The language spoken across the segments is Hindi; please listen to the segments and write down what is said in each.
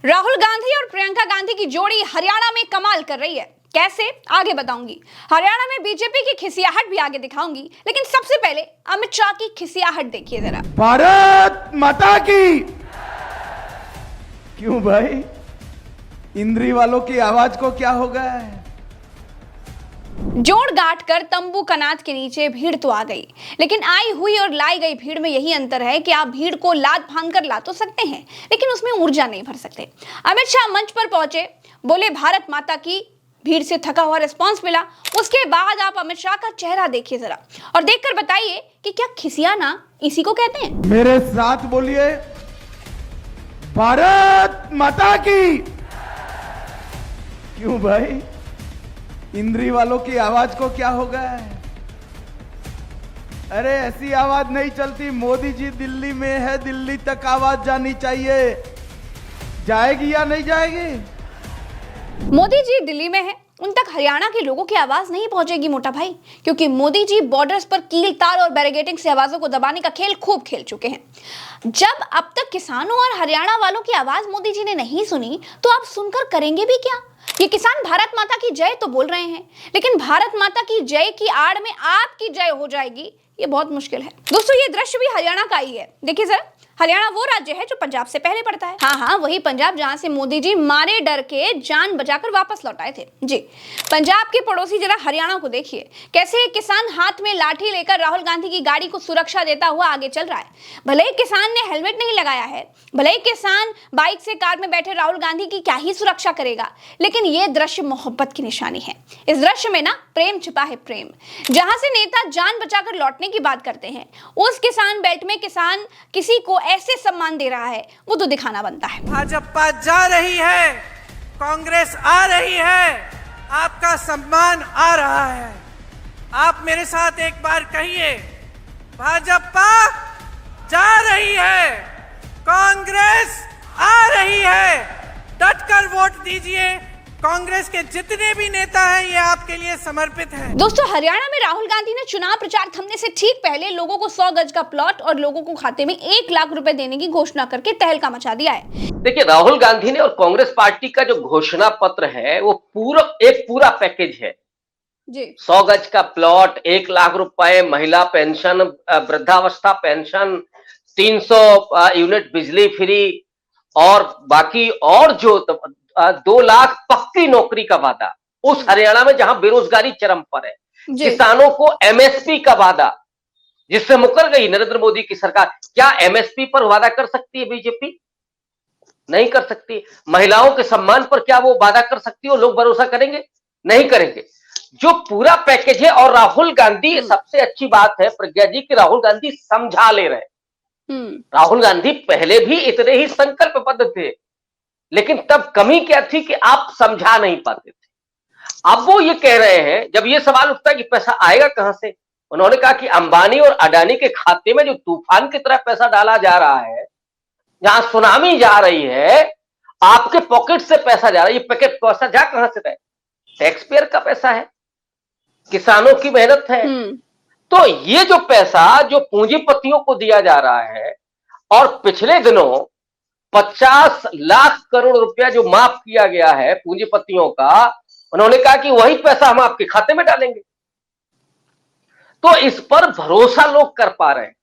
राहुल गांधी और प्रियंका गांधी की जोड़ी हरियाणा में कमाल कर रही है। कैसे, आगे बताऊंगी। हरियाणा में बीजेपी की खिसियाहट भी आगे दिखाऊंगी, लेकिन सबसे पहले अमित शाह की खिसियाहट देखिए जरा। भारत माता की। क्यों भाई, इंद्री वालों की आवाज को क्या हो गया है? जोड़ गांठ कर तंबू कनात के नीचे भीड़ तो आ गई, लेकिन आई हुई और लाई गई भीड़ में यही अंतर है कि आप भीड़ को लाद फांद कर ला तो सकते हैं, लेकिन उसमें ऊर्जा नहीं भर सकते। अमित शाह मंच पर पहुंचे, बोले भारत माता की, भीड़ से थका हुआ रिस्पांस मिला। उसके बाद आप अमित शाह का चेहरा देखिए जरा और देखकर बताइए कि क्या खिसियाना इसी को कहते हैं। मेरे साथ बोलिए, भारत माता की। क्यों भाई, इंद्री वालों की आवाज को क्या हो गया है? अरे ऐसी आवाज नहीं चलती। मोदी जी दिल्ली में है, दिल्ली तक आवाज जानी चाहिए। जाएगी या नहीं जाएगी? मोदी जी दिल्ली में है, उन तक हरियाणा के लोगों की आवाज नहीं पहुंचेगी मोटा भाई, क्योंकि मोदी जी बॉर्डर्स पर कील तार और बैरिकेडिंग से आवाजों को दबाने का खेल खूब खेल चुके हैं। जब अब तक किसानों और हरियाणा वालों की आवाज मोदी जी ने नहीं सुनी, तो आप सुनकर करेंगे भी क्या? ये किसान भारत माता की जय तो बोल रहे हैं, लेकिन भारत माता की जय की आड़ में आपकी जय हो जाएगी, ये बहुत मुश्किल है। दोस्तों, ये दृश्य भी हरियाणा का ही है। देखिए जरा, हरियाणा वो राज्य है जो पंजाब से पहले पड़ता है। हाँ, वही पंजाब जहां से मोदी जी मारे डर के जान बचाकर वापस लौट आए थे। जी, पंजाब के पड़ोसी जरा हरियाणा को देखिए, कैसे एक किसान हाथ में लाठी लेकर राहुल गांधी की गाड़ी को सुरक्षा देता हुआ आगे चल रहा है। भले ही किसान ने हेलमेट नहीं लगाया है, भले ही किसान बाइक से कार में बैठे राहुल गांधी की क्या ही सुरक्षा करेगा, लेकिन ये दृश्य मोहब्बत की निशानी है। इस दृश्य में ना प्रेम छिपा है, प्रेम। जहां से नेता जान बचाकर लौटने की बात करते हैं, उस किसान बेल्ट में किसान किसी को ऐसे सम्मान दे रहा है, वो तो दिखाना बनता है। भाजपा जा रही है, कांग्रेस आ रही है, आपका सम्मान आ रहा है। आप मेरे साथ एक बार कहिए, भाजपा जा रही है, कांग्रेस आ रही है। डटकर वोट दीजिए। कांग्रेस के जितने भी नेता हैं, ये आपके लिए समर्पित हैं। दोस्तों, हरियाणा में राहुल गांधी ने चुनाव प्रचार थमने से ठीक पहले लोगों को 100 गज का प्लॉट और लोगों को खाते में 1 लाख रुपए देने की घोषणा करके तहलका मचा दिया है। देखिए, राहुल गांधी ने और कांग्रेस पार्टी का जो घोषणा पत्र है, वो पूरा पैकेज है जी। 100 गज का प्लॉट, 1 लाख रुपए, महिला पेंशन, वृद्धावस्था पेंशन, 300 यूनिट बिजली फ्री और बाकी और जो 2 लाख पक्की नौकरी का वादा उस हरियाणा में जहां बेरोजगारी चरम पर है। किसानों को एमएसपी का वादा, जिससे मुकर गई नरेंद्र मोदी की सरकार। क्या एमएसपी पर वादा कर सकती है बीजेपी? नहीं कर सकती। महिलाओं के सम्मान पर क्या वो वादा कर सकती है? लोग भरोसा करेंगे? नहीं करेंगे। जो पूरा पैकेज है, और राहुल गांधी, सबसे अच्छी बात है प्रज्ञा जी कि राहुल गांधी समझा ले रहे हैं। राहुल गांधी पहले भी इतने ही संकल्पबद्ध थे, लेकिन तब कमी क्या थी कि आप समझा नहीं पाते थे। अब वो ये कह रहे हैं, जब ये सवाल उठता है कि पैसा आएगा कहां से, उन्होंने कहा कि अंबानी और अडानी के खाते में जो तूफान की तरह पैसा डाला जा रहा है, जहां सुनामी जा रही है, आपके पॉकेट से पैसा जा रहा है। ये पैकेट पैसा जा कहां से रहा है? टैक्स पेयर का पैसा है, किसानों की मेहनत है। तो ये जो पैसा जो पूंजीपतियों को दिया जा रहा है, और पिछले दिनों 50 लाख करोड़ रुपया जो माफ किया गया है पूंजीपतियों का, उन्होंने कहा कि वही पैसा हम आपके खाते में डालेंगे। तो इस पर भरोसा लोग कर पा रहे हैं,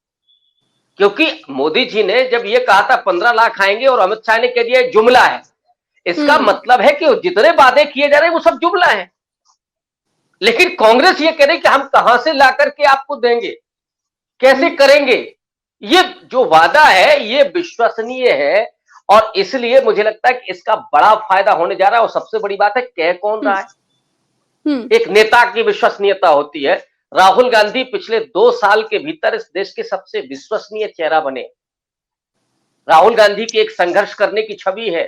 क्योंकि मोदी जी ने जब ये कहा था 15 लाख आएंगे, और अमित शाह ने कह दिया जुमला है। इसका मतलब है कि जितने वादे किए जा रहे हैं वो सब जुमला है। लेकिन कांग्रेस ये कह रही कि हम कहां से ला करके आपको देंगे, कैसे करेंगे। ये जो वादा है ये विश्वसनीय है, और इसलिए मुझे लगता है कि इसका बड़ा फायदा होने जा रहा है। और सबसे बड़ी बात है, कह कौन रहा है? एक नेता की विश्वसनीयता होती है। राहुल गांधी पिछले 2 साल के भीतर इस देश के सबसे विश्वसनीय चेहरा बने। राहुल गांधी की एक संघर्ष करने की छवि है,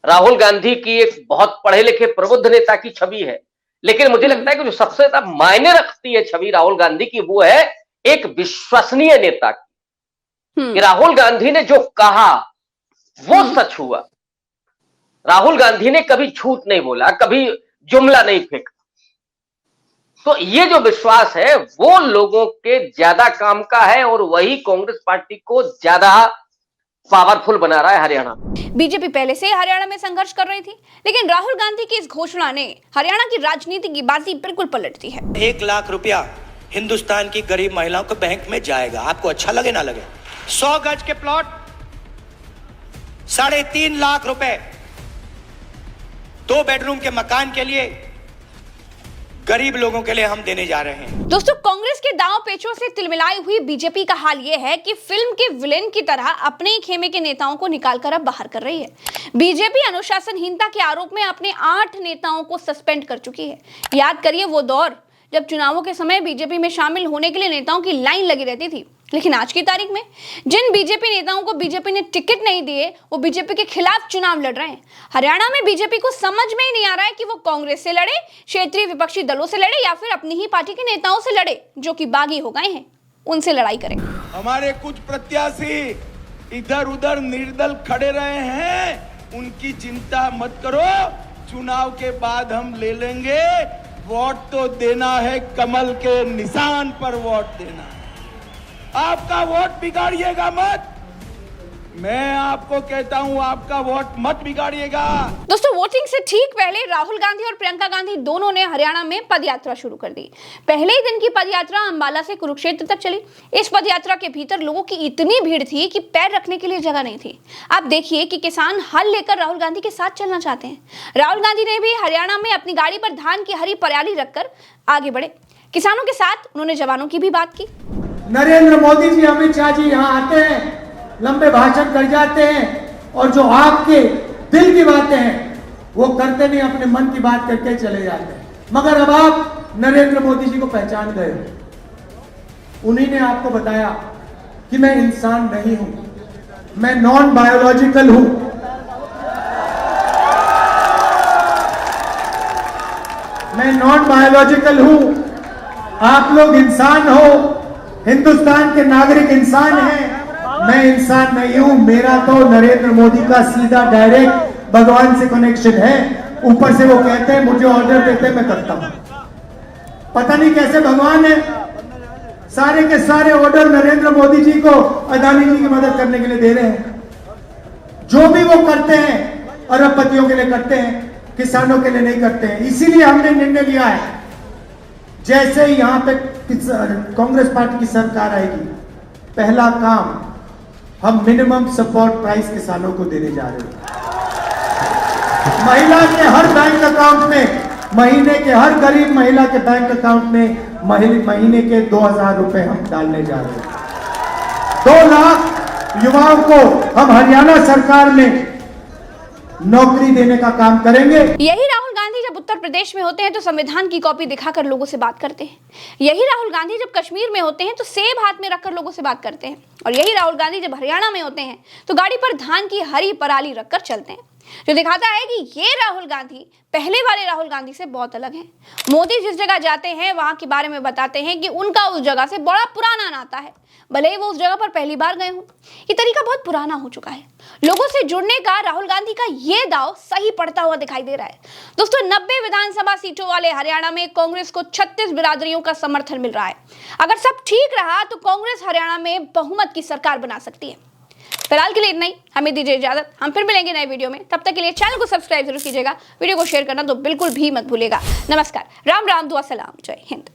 राहुल गांधी की एक बहुत पढ़े लिखे प्रबुद्ध नेता की छवि है। लेकिन मुझे लगता है कि जो सबसे ज्यादा मायने रखती है छवि राहुल गांधी की, वो है एक विश्वसनीय नेता की। कि राहुल गांधी ने जो कहा वो सच हुआ। राहुल गांधी ने कभी झूठ नहीं बोला, कभी जुमला नहीं फेंका। तो ये जो विश्वास है वो लोगों के ज्यादा काम का है, और वही कांग्रेस पार्टी को ज्यादा पावरफुल बना रहा है हरियाणा। बीजेपी पहले से हरियाणा में संघर्ष कर रही थी, लेकिन राहुल गांधी की इस घोषणा ने हरियाणा की राजनीति की बाजी बिल्कुल पलट दी है। 1 लाख रुपया हिंदुस्तान की गरीब महिलाओं के बैंक में जाएगा, आपको अच्छा लगे ना लगे। 100 गज के प्लॉट 3.5 लाख रुपए 2 बेडरूम के मकान के लिए गरीब लोगों के लिए हम देने जा रहे हैं। दोस्तों, कांग्रेस के दांव पेचों से तिलमिलाई हुई बीजेपी का हाल यह है कि फिल्म के विलेन की तरह अपने ही खेमे के नेताओं को निकालकर अब बाहर कर रही है। बीजेपी अनुशासनहीनता के आरोप में अपने 8 नेताओं को सस्पेंड कर चुकी है। याद करिए वो दौर जब चुनावों के समय बीजेपी में शामिल होने के लिए नेताओं की लाइन लगी रहती थी, लेकिन आज की तारीख में जिन बीजेपी नेताओं को बीजेपी ने टिकट नहीं दिए वो बीजेपी के खिलाफ चुनाव लड़ रहे हैं। हरियाणा में बीजेपी को समझ में ही नहीं आ रहा है कि वो कांग्रेस से लड़े, क्षेत्रीय विपक्षी दलों से लड़े या फिर अपनी ही पार्टी के नेताओं से लड़े जो कि बागी हो गए हैं, उनसे लड़ाई करें। हमारे कुछ प्रत्याशी इधर उधर निर्दल खड़े रहे हैं, उनकी चिंता मत करो, चुनाव के बाद हम ले लेंगे। वोट तो देना है, कमल के निशान पर वोट देना है। आपका वोट बिगाड़िएगा मत, मैं आपको कहता हूं, आपका वोट मत बिगाड़िएगा। दोस्तों, वोटिंग से ठीक पहले राहुल गांधी और प्रियंका गांधी दोनों ने हरियाणा में पदयात्रा शुरू कर दी। पहले ही दिन की पदयात्रा अंबाला से कुरुक्षेत्र तक चली। इस पदयात्रा के भीतर लोगों की इतनी भीड़ थी कि पैर रखने के लिए जगह नहीं थी। आप देखिए कि किसान हल लेकर राहुल गांधी के साथ चलना चाहते हैं। राहुल गांधी ने भी हरियाणा में अपनी गाड़ी पर धान की हरी पराली रखकर आगे बढ़े। किसानों के साथ उन्होंने जवानों की भी बात की। नरेंद्र मोदी जी, अमित शाह जी यहाँ आते हैं, लंबे भाषण कर जाते हैं और जो आपके दिल की बातें हैं वो करते नहीं, अपने मन की बात करके चले जाते हैं। मगर अब आप नरेंद्र मोदी जी को पहचान गए। उन्हीं ने आपको बताया कि मैं इंसान नहीं हूं, मैं नॉन बायोलॉजिकल हूं। मैं नॉन बायोलॉजिकल हूं, आप लोग इंसान हो, हिंदुस्तान के नागरिक इंसान हैं, मैं इंसान नहीं हूं। मेरा तो नरेंद्र मोदी का सीधा डायरेक्ट भगवान से कनेक्शन है। ऊपर से वो कहते हैं, मुझे ऑर्डर देते हैं, मैं करता हूं। पता नहीं कैसे भगवान है, सारे के सारे ऑर्डर नरेंद्र मोदी जी को अदानी जी की मदद करने के लिए दे रहे हैं। जो भी वो करते हैं अरबपतियों के लिए करते हैं, किसानों के लिए नहीं करते हैं। इसीलिए हमने निर्णय लिया है, जैसे ही यहां पे कांग्रेस पार्टी की सरकार आएगी, पहला काम हम मिनिमम सपोर्ट प्राइस किसानों को देने जा रहे हैं। महिला के हर बैंक अकाउंट में, महीने के हर गरीब महिला के बैंक अकाउंट में महीने के 2000 रुपए हम डालने जा रहे हैं। 2 लाख युवाओं को हम हरियाणा सरकार में नौकरी देने का काम करेंगे। यही राहुल गांधी जब उत्तर प्रदेश में होते हैं तो संविधान की कॉपी दिखाकर लोगों से बात करते हैं। यही राहुल गांधी जब कश्मीर में होते हैं तो सेब हाथ में रखकर लोगों से बात करते हैं। और यही राहुल गांधी जब हरियाणा में होते हैं तो गाड़ी पर धान की हरी पराली रखकर चलते हैं, जो दिखाता है कि ये राहुल गांधी पहले वाले राहुल गांधी से बहुत अलग हैं। मोदी जिस जगह जाते हैं वहां के बारे में बताते हैं कि उनका उस जगह से बड़ा पुराना नाता है, भले ही वो उस जगह पर पहली बार गए हों। ये तरीका बहुत पुराना हो चुका है। लोगों से जुड़ने का राहुल गांधी का ये दाव सही पड़ता हुआ दिखाई दे रहा है। दोस्तों, 90 विधानसभा सीटों वाले हरियाणा में कांग्रेस को 36 बिरादरियों का समर्थन मिल रहा है। अगर सब ठीक रहा तो कांग्रेस हरियाणा में बहुमत की सरकार बना सकती है। फिलहाल के लिए इतना ही, हमें दीजिए इजाजत। हम फिर मिलेंगे नए वीडियो में, तब तक के लिए चैनल को सब्सक्राइब जरूर कीजिएगा, वीडियो को शेयर करना तो बिल्कुल भी मत भूलिएगा। नमस्कार, राम राम, दुआ सलाम, जय हिंद।